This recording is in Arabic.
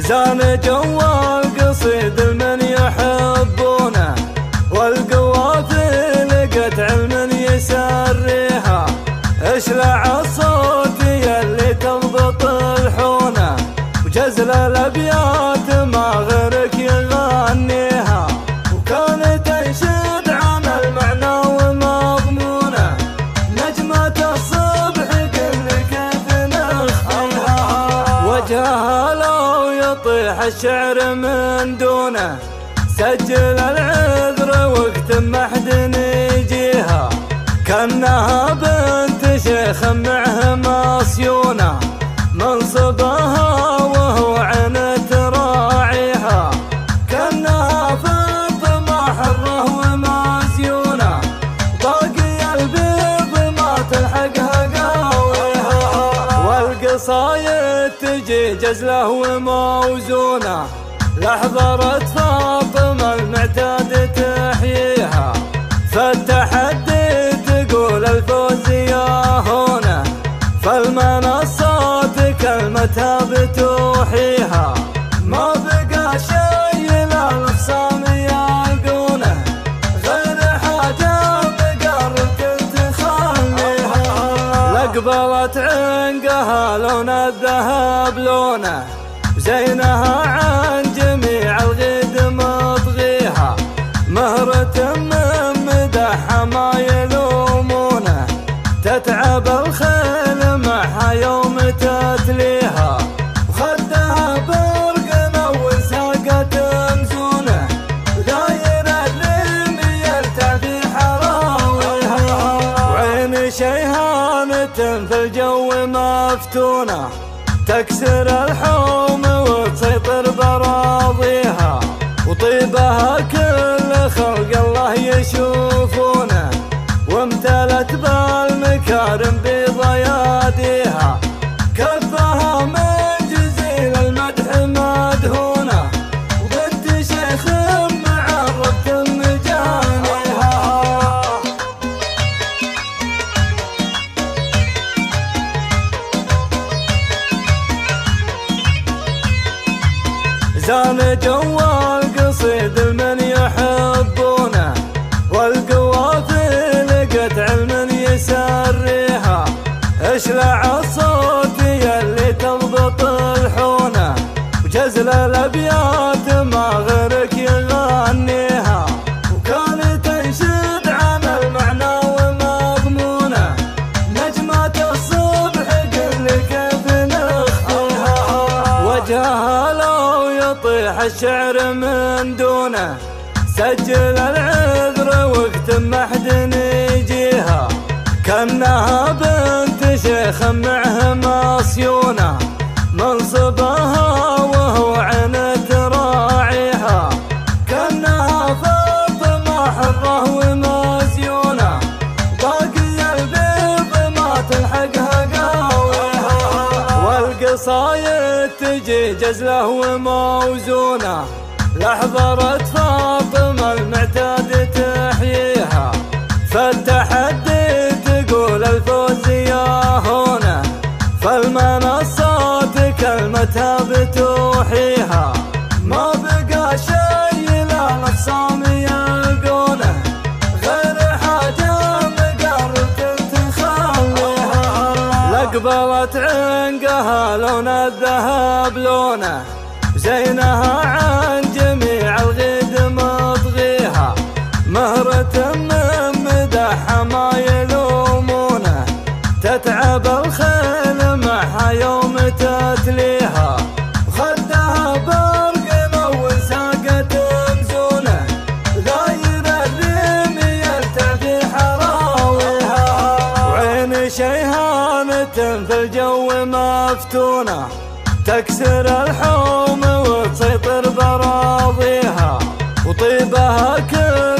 زان جوا القصيد المن يحبونه، والقوافي لقت علم يسريها، اشلع الصوت يلي تضبط الحونه، وجزل الابيات ما غيرك يغنيها، وكانت تنشد عن المعنى ومضمونه، نجمة الصبح قل كيف نخفيها، وجهها لو يطيح الشعر من دونه، سجل العذر وقت ما حد يجيها، كانها بنت شيخ معه مصيونه، منصبها وهو عنت راعيها، كانها فاطمة حره ومزيونه، باقي البيض ما تلحقها قاويها، والقصايد تجي جزله وموزونه، لحظرت فاطمة المعتاد تحييها، فالتحدي تقول الفوز يا هونه، فالمنصات كلمتها بتوحيها، ما بقى شيء للأخصام يلقونه، غير حاجة بقرب تخليها، لقبلت عنقها لون الذهب لونه، زينها عن جميع الغيد مطغيها، مهرة من مدحها ما يلومونه، تتعب الخيل معها يوم تتليها، وخدها برقنا وساقت مزونه، داير الرمي يرتع في حراويها، وعين شيهانة في الجو مفتونه، تكسر الحوم وتسيطر براضيها، وطيبها كل خلق الله يشوفونه، وامتلت بالمكارم بضياديها، كفها من جزيل المدح مدهونه، وبنت شيخ معرفة مجانيها. زان جوا القصيد المن يحبونه، والقوافي لقت علم يسريها، اشلع الصوت يلي تضبط الحونه، وجزل الابيات ما غيرك يغنيها، وكانت تنشد عن المعنى ومضمونه، نجمة الصبح قل كيف نخفيها، وجهها لو يطيح الشعر من دونه، سجل العذر وقت ما حد يجيها، كانها بنت شيخ معه مصيونه، منصبها وهو عنت راعيها، كانها فاطمة حره ومزيونه، باقي البيض ما تلحقها قاويها، والقصايد تجي جزله وموزونه، لحظرت فاطمة المعتاد تحييها، فالتحدي تقول الفوز يا هونه، فالمنصات كلمتها بتوحيها، ما بقى شيء للأخصام يلقونه، غير حاجة مقرب تخليها، لقبلت عنقها لون الذهب لونه، زينها عن جميع الغيد مطغيها، مهرة من مدحها ما يلومونه، تتعب الخيل معها يوم تتليها، وخدها برقنا وساقت مزونه، داير الرمي يرتع في حراويها، وعين شيهانة في الجو مفتونه، تكسر الحوم وتسيطر براضيها، وطيبها كل